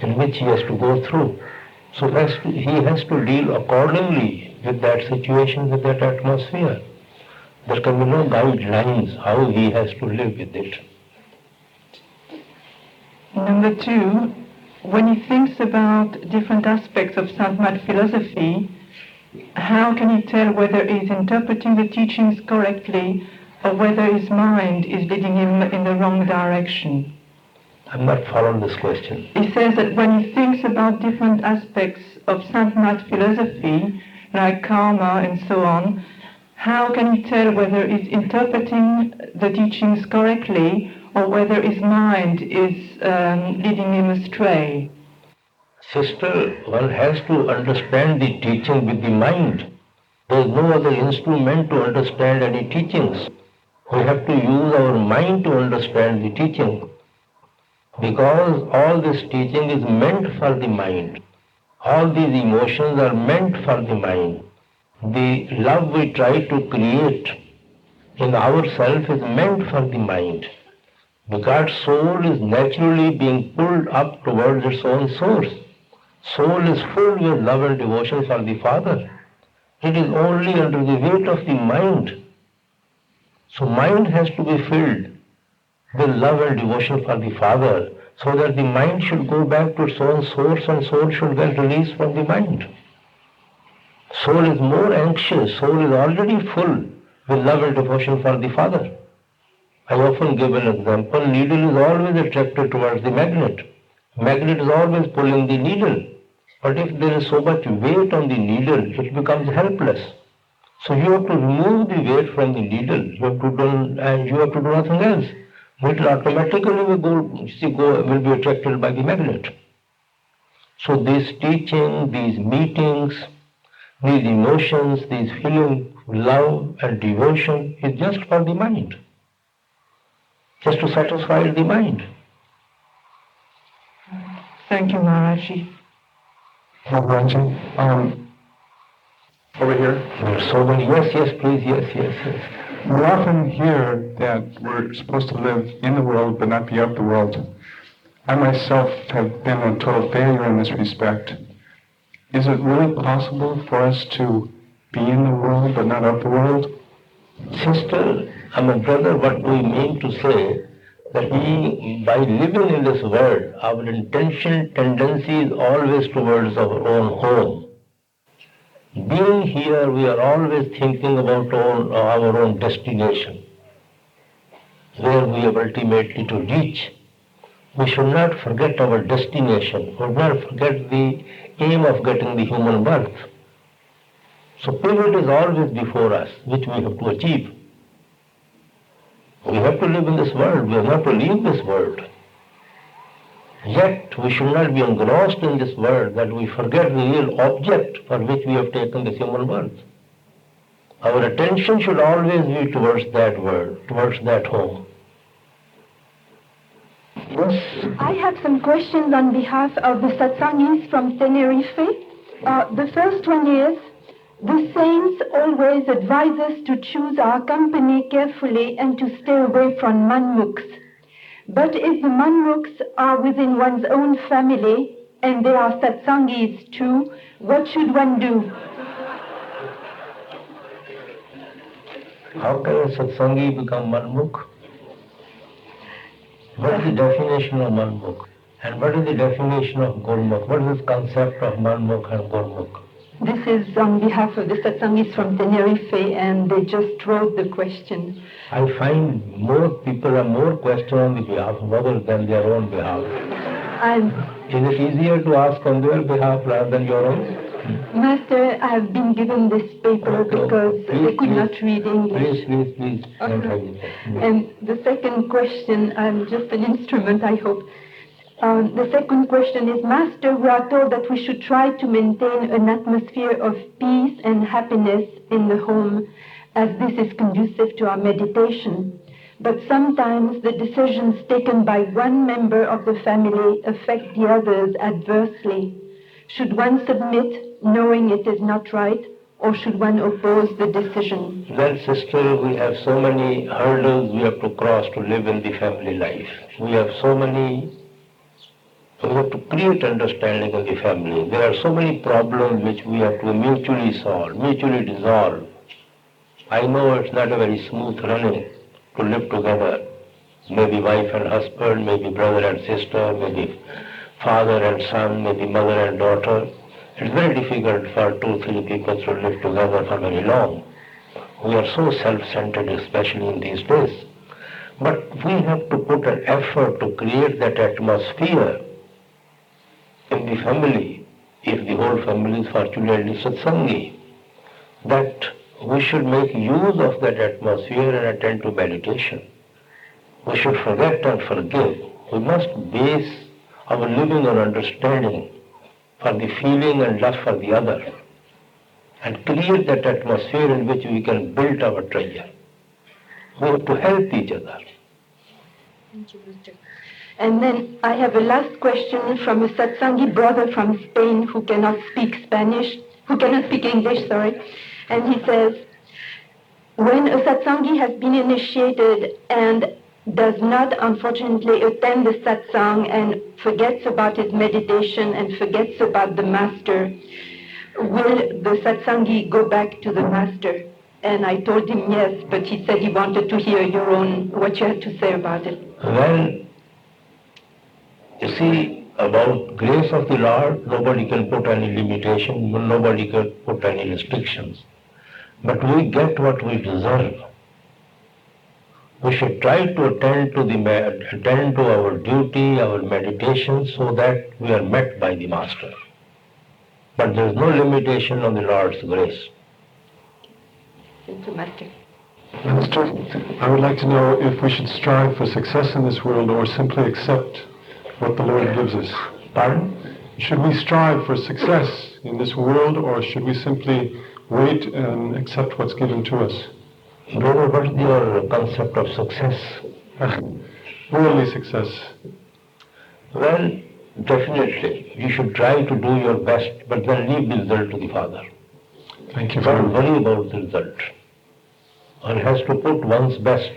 in which he has to go through. So he has to deal accordingly with that situation, with that atmosphere. There can be no guidelines how he has to live with it. Number two, when he thinks about different aspects of Sant Mat philosophy, how can he tell whether he's interpreting the teachings correctly or whether his mind is leading him in the wrong direction? I'm not following this question. He says that when he thinks about different aspects of Sant Mat philosophy, like karma and so on, how can he tell whether he's interpreting the teachings correctly or whether his mind is leading him astray? Sister, one has to understand the teaching with the mind. There is no other instrument to understand any teachings. We have to use our mind to understand the teaching. Because all this teaching is meant for the mind. All these emotions are meant for the mind. The love we try to create in ourselves is meant for the mind. Because soul is naturally being pulled up towards its own source. Soul is full with love and devotion for the Father. It is only under the weight of the mind. So mind has to be filled with love and devotion for the Father, so that the mind should go back to its own source and soul should get released from the mind. Soul is more anxious, soul is already full with love and devotion for the Father. I often give an example, needle is always attracted towards the magnet. Magnet is always pulling the needle. But if there is so much weight on the needle, it becomes helpless. So you have to remove the weight from the needle. You have to do nothing else. It automatically will be attracted by the magnet. So this teaching, these meetings, these emotions, these feelings, love and devotion is just for the mind. Just to satisfy the mind. Thank you, Maharaji. Maharaji, over here. There are so many. Yes, please, yes. We often hear that we're supposed to live in the world but not be of the world. I myself have been a total failure in this respect. is it really possible for us to be in the world but not of the world? Sister, my brother, what we mean to say that by living in this world, our intention, tendency is always towards our own home. Being here, we are always thinking about our own destination, where we have ultimately to reach. We should not forget our destination, we should not forget the aim of getting the human birth. So pivot is always before us, which we have to achieve. We have to live in this world, we have not to leave this world. Yet we should not be engrossed in this world that we forget the real object for which we have taken this human birth. Our attention should always be towards that world, towards that home. Yes? I have some questions on behalf of the Satsangis from Tenerife. The first one is, the saints always advise us to choose our company carefully and to stay away from manmuks. But if the manmuks are within one's own family and they are Satsangis too, what should one do? How can a Satsangi become manmuk? What is the definition of manmuk? And what is the definition of gurmukh? What is this concept of manmuk and gurmukh? This is on behalf of the Satsangis from Tenerife, and they just wrote the question. I find more people have more questions on the behalf of others than their own behalf. Is it easier to ask on their behalf rather than your own? Master, I have been given this paper because they could not read English. Please. And the second question, I'm just an instrument, I hope. The second question is, Master, we are told that we should try to maintain an atmosphere of peace and happiness in the home, as this is conducive to our meditation. But sometimes the decisions taken by one member of the family affect the others adversely. Should one submit, knowing it is not right, or should one oppose the decision? Well, sister, we have so many hurdles we have to cross to live in the family life. We have to create understanding in the family. There are so many problems which we have to mutually solve, mutually dissolve. I know it's not a very smooth running to live together. Maybe wife and husband, maybe brother and sister, maybe father and son, maybe mother and daughter. It's very difficult for 2-3 people to live together for very long. We are so self-centered, especially in these days. But we have to put an effort to create that atmosphere in the family, if the whole family is fortunately Satsangi, that we should make use of that atmosphere and attend to meditation. We should forget and forgive. We must base our living on understanding for the feeling and love for the other, and create that atmosphere in which we can build our treasure. We have to help each other. Thank you, Master. And then I have a last question from a Satsangi brother from Spain who cannot speak English, sorry. And he says, when a Satsangi has been initiated and does not unfortunately attend the satsang and forgets about his meditation and forgets about the Master, will the Satsangi go back to the Master? And I told him yes, but he said he wanted to hear what you had to say about it. Well, you see, about grace of the Lord, nobody can put any limitation, nobody can put any restrictions. But we get what we deserve. We should try to attend to our duty, our meditation, so that we are met by the Master. But there is no limitation on the Lord's grace. Thank you, Master. Master, I would like to know if we should strive for success in this world or simply accept what the Lord gives us. Pardon? Should we strive for success in this world, or should we simply wait and accept what's given to us? Brother, what is your concept of success? Worldly success. Well, definitely. You should try to do your best, but then leave the result to the Father. Thank you very much. Don't worry about the result. One has to put one's best,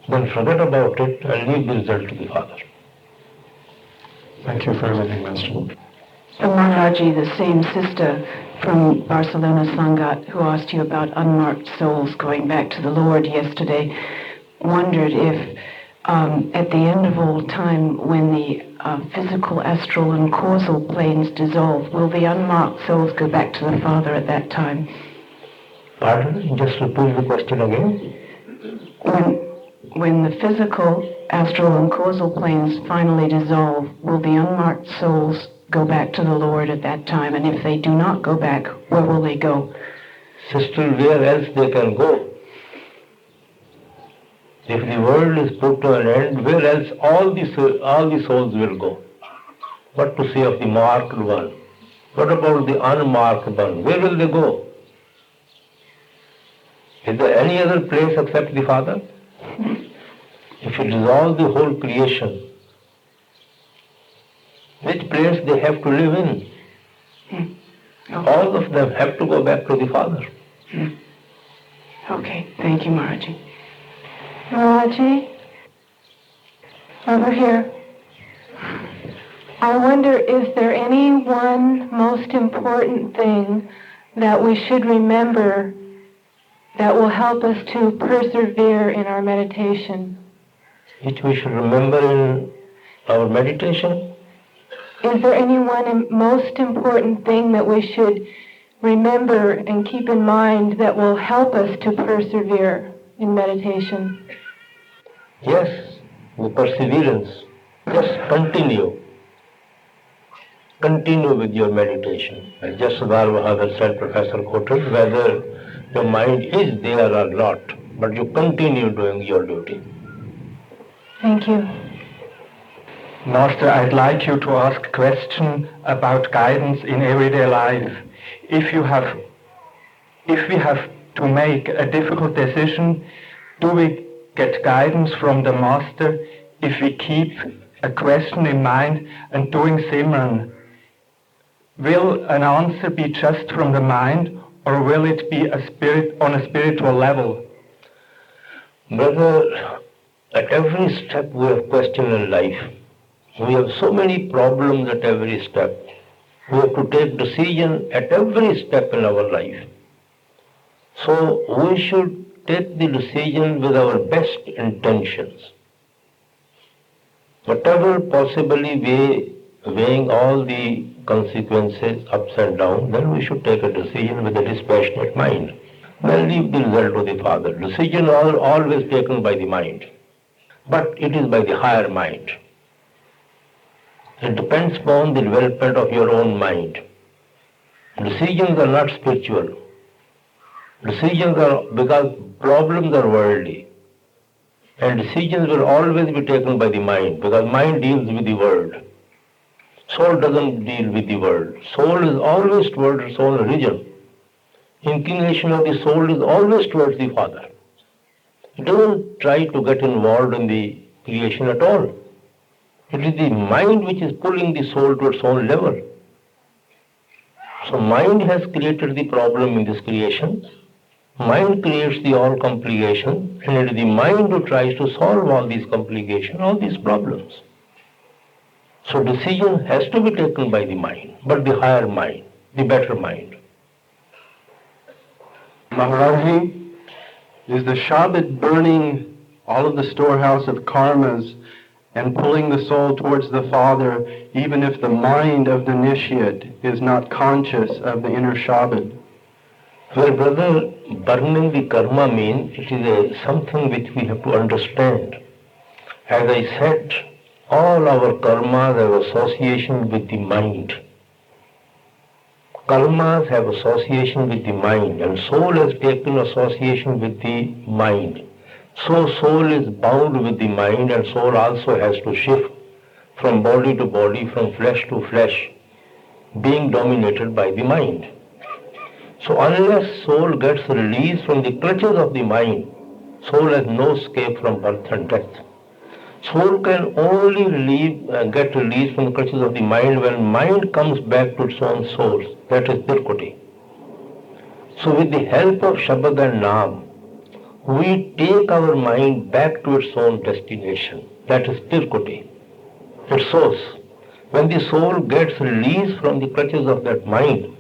then forget about it and leave the result to the Father. Thank you for everything, Master. So Maharaji, the same sister from Barcelona Sangat who asked you about unmarked souls going back to the Lord yesterday, wondered if at the end of all time, when the physical, astral and causal planes dissolve, will the unmarked souls go back to the Father at that time? Pardon? Just repeat the question again. When the physical, astral and causal planes finally dissolve, will the unmarked souls go back to the Lord at that time? And if they do not go back, where will they go? Sister, where else they can go? If the world is put to an end, where else all the souls will go? What to say of the marked one? What about the unmarked one? Where will they go? Is there any other place except the Father? If you dissolve the whole creation, which place they have to live in? All of them have to go back to the Father. Okay, thank you, Maharaji. Maharaji, over here. I wonder, is there any one most important thing that we should remember that will help us to persevere in our meditation? Which we should remember in our meditation? Is there any one most important thing that we should remember and keep in mind that will help us to persevere in meditation? Yes, the perseverance. Just continue. Continue with your meditation. As just Sardar Bahadur said, Professor quoted, whether your mind is there or not, but you continue doing your duty. Thank you. Master, I'd like you to ask a question about guidance in everyday life. If we have to make a difficult decision, do we get guidance from the Master if we keep a question in mind and doing Simran? Will an answer be just from the mind, or will it be on a spiritual level? Brother, at every step we have question in life. We have so many problems at every step. We have to take decision at every step in our life. So we should take the decision with our best intentions. Whatever possibly weighing all the consequences ups and downs, then we should take a decision with a dispassionate mind. Then leave the result to the Father. Decisions are always taken by the mind, but it is by the higher mind. It depends upon the development of your own mind. Decisions are not spiritual. Decisions are because problems are worldly. And decisions will always be taken by the mind, because mind deals with the world. Soul doesn't deal with the world. Soul is always towards its own origin. Inclination of the soul is always towards the Father. It doesn't try to get involved in the creation at all. It is the mind which is pulling the soul to its own level. So mind has created the problem in this creation. Mind creates the all complication, and it is the mind who tries to solve all these complications, all these problems. So decision has to be taken by the mind, but the higher mind, the better mind. Maharaji, is the Shabad burning all of the storehouse of karmas and pulling the soul towards the Father, even if the mind of the initiate is not conscious of the inner Shabad? Well, brother, burning the karma means it is something which we have to understand. As I said, all our karmas have association with the mind. Karmas have association with the mind, and soul has taken association with the mind. So soul is bound with the mind, and soul also has to shift from body to body, from flesh to flesh, being dominated by the mind. So unless soul gets released from the clutches of the mind, soul has no escape from birth and death. Soul can only get released from the clutches of the mind when mind comes back to its own source, that is Tirkuti. So with the help of Shabad and Naam, we take our mind back to its own destination, that is Tirkuti, its source. When the soul gets released from the clutches of that mind,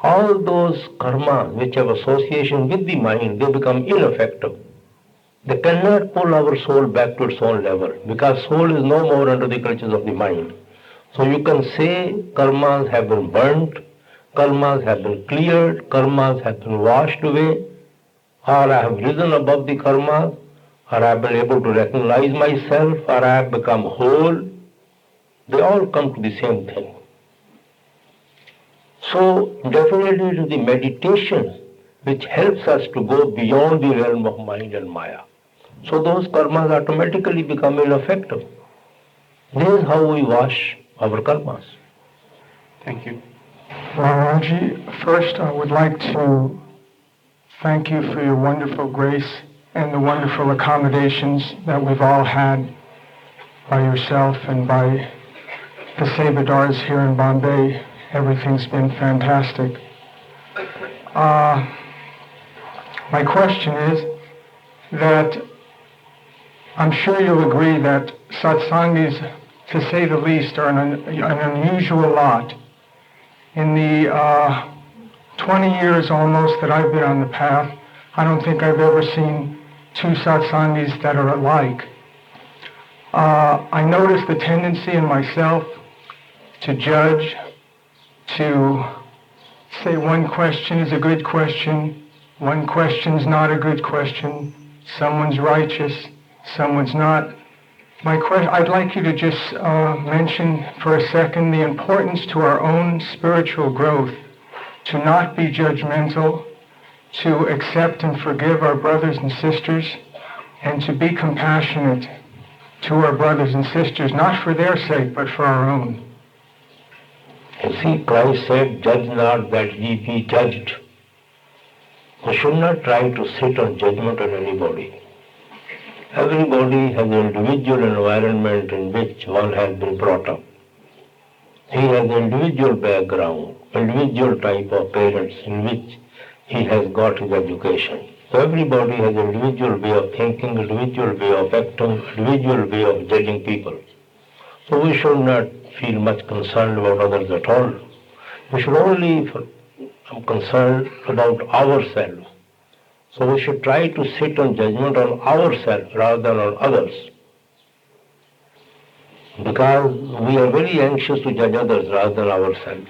all those karmas which have association with the mind, they become ineffective. They cannot pull our soul back to its own level, because soul is no more under the clutches of the mind. So you can say karmas have been burnt, karmas have been cleared, karmas have been washed away, or I have risen above the karmas, or I have been able to recognize myself, or I have become whole. They all come to the same thing. So definitely it is the meditation which helps us to go beyond the realm of mind and maya. So those karmas automatically become ineffective. This is how we wash our karmas. Thank you. Maharaji, first I would like to thank you for your wonderful grace and the wonderful accommodations that we've all had by yourself and by the Sevadars here in Bombay. Everything's been fantastic. My question is that I'm sure you'll agree that satsangis, to say the least, are an unusual lot. In the 20 years almost that I've been on the path, I don't think I've ever seen two satsangis that are alike. I notice the tendency in myself to judge, to say one question is a good question, one question's not a good question, someone's righteous, someone's not. I'd like you to just mention for a second the importance to our own spiritual growth, to not be judgmental, to accept and forgive our brothers and sisters, and to be compassionate to our brothers and sisters, not for their sake, but for our own. You see, Christ said, "Judge not that ye be judged." We should not try to sit on judgment on anybody. Everybody has an individual environment in which one has been brought up. He has an individual background, individual type of parents in which he has got his education. So everybody has an individual way of thinking, individual way of acting, individual way of judging people. So we should not feel much concerned about others at all. We should only be concerned about ourselves. So we should try to sit on judgment on ourselves rather than on others. Because we are very anxious to judge others rather than ourselves.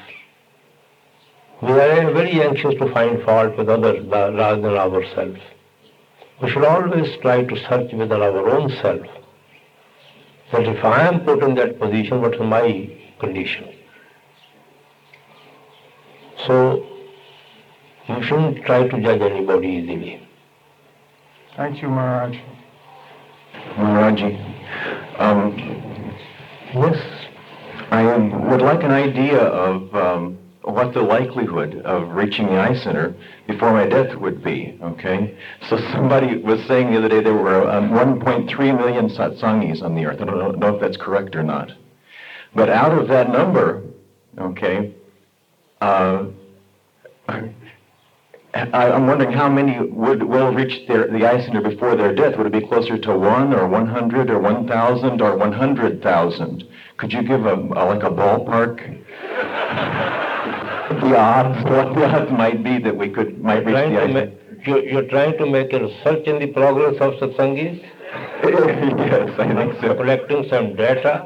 We are very anxious to find fault with others rather than ourselves. We should always try to search within our own self. That if I am put in that position, what is my condition? So, you shouldn't try to judge anybody easily. Thank you, Maharaj. Maharaji, yes, I would like an idea of what the likelihood of reaching the eye center before my death would be, okay? So somebody was saying the other day there were 1.3 million satsangis on the earth. I don't know if that's correct or not. But out of that number, okay, I'm wondering how many will reach the eye center before their death. Would it be closer to 1 or 100 or 1,000 or 100,000? Could you give like a ballpark? The odds, what the odds might be that we might reach the eye center? You're trying to make a research in the progress of satsangis? Yes, I think so. Collecting some data?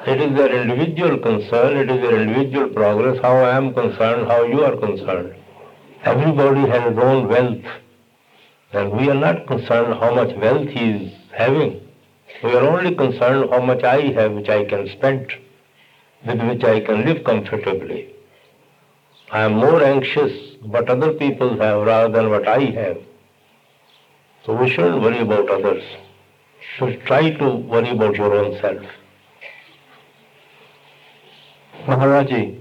It is their individual concern, it is their individual progress, how I am concerned, how you are concerned. Everybody has his own wealth, and we are not concerned how much wealth he is having. We are only concerned how much I have which I can spend, with which I can live comfortably. I am more anxious what other people have rather than what I have. So we shouldn't worry about others. You should try to worry about your own self. Maharaji,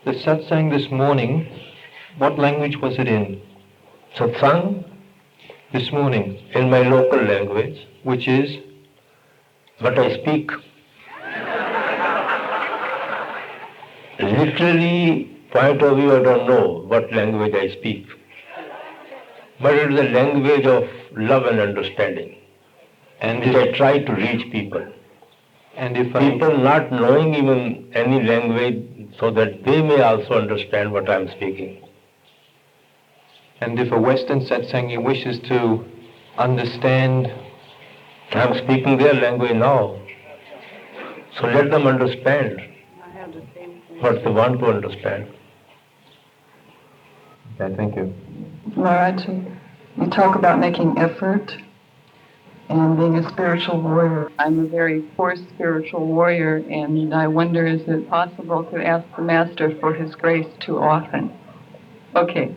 the satsang this morning, what language was it in? Satsang? This morning. In my local language. Which is? What I speak. Literally, point of view, I don't know what language I speak. But it is a language of love and understanding. And which I try to reach people. And if people not knowing even any language, so that they may also understand what I am speaking. And if a Western Satsangi wishes to understand, I am speaking their language now, so let them understand what they want to understand. Okay, thank you. Maharaji, you talk about making effort and being a spiritual warrior. I'm a very poor spiritual warrior, and I wonder, is it possible to ask the Master for his grace too often? Okay.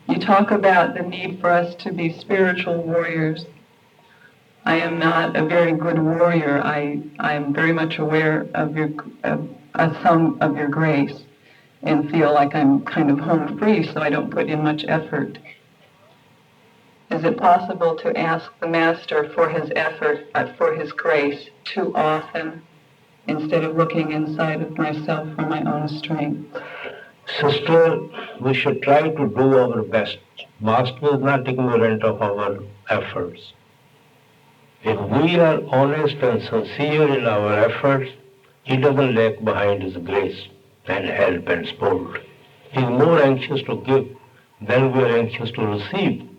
You talk about the need for us to be spiritual warriors. I am not a very good warrior. I am very much aware of some of your grace and feel like I'm kind of home free, so I don't put in much effort. Is it possible to ask the Master for his effort, for his grace too often, instead of looking inside of myself for my own strength? Sister, we should try to do our best. Master is not ignorant of our efforts. If we are honest and sincere in our efforts, he doesn't lag behind his grace and help and support. He is more anxious to give than we are anxious to receive.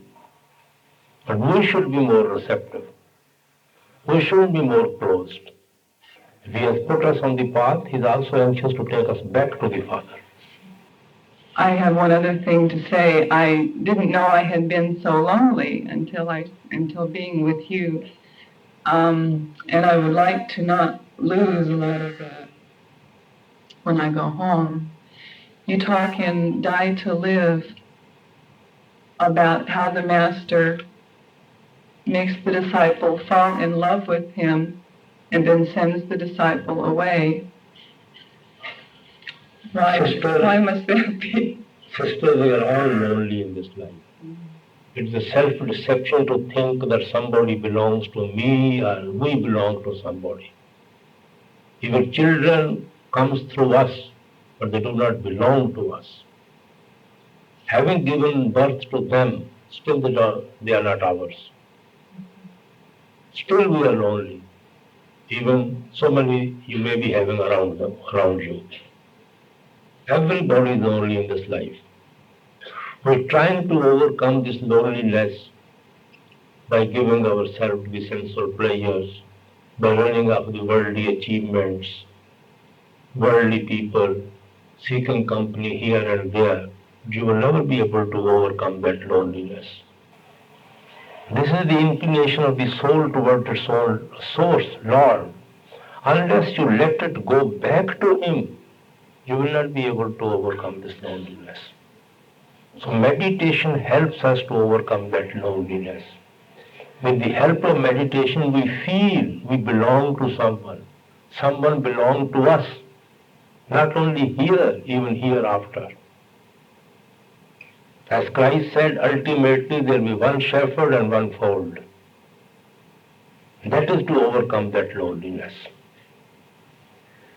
But we should be more receptive. We shouldn't be more closed. If he has put us on the path, he is also anxious to take us back to the Father. I have one other thing to say. I didn't know I had been so lonely until being with you. And I would like to not lose a lot of that when I go home. You talk in Die to Live about how the Master makes the disciple fall in love with him and then sends the disciple away. Why must that be? Sister, we are all lonely in this life. It's a self-deception to think that somebody belongs to me or we belong to somebody. Even children comes through us, but they do not belong to us. Having given birth to them, still they are not ours. Still we are lonely. Even so many you may be having around you. Everybody is lonely in this life. We're trying to overcome this loneliness by giving ourselves to the sensual pleasures, by running after the worldly achievements, worldly people, seeking company here and there. You will never be able to overcome that loneliness. This is the inclination of the soul toward its own source, Lord. Unless you let it go back to Him, you will not be able to overcome this loneliness. So meditation helps us to overcome that loneliness. With the help of meditation, we feel we belong to someone. Someone belongs to us. Not only here, even hereafter. As Christ said, ultimately there will be one shepherd and one fold. That is to overcome that loneliness.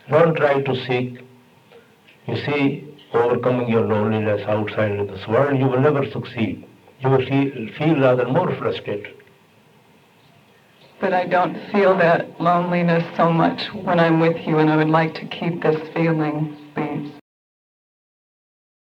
Don't try to seek. You see, overcoming your loneliness outside in this world, you will never succeed. You will feel rather more frustrated. But I don't feel that loneliness so much when I'm with you, and I would like to keep this feeling, please.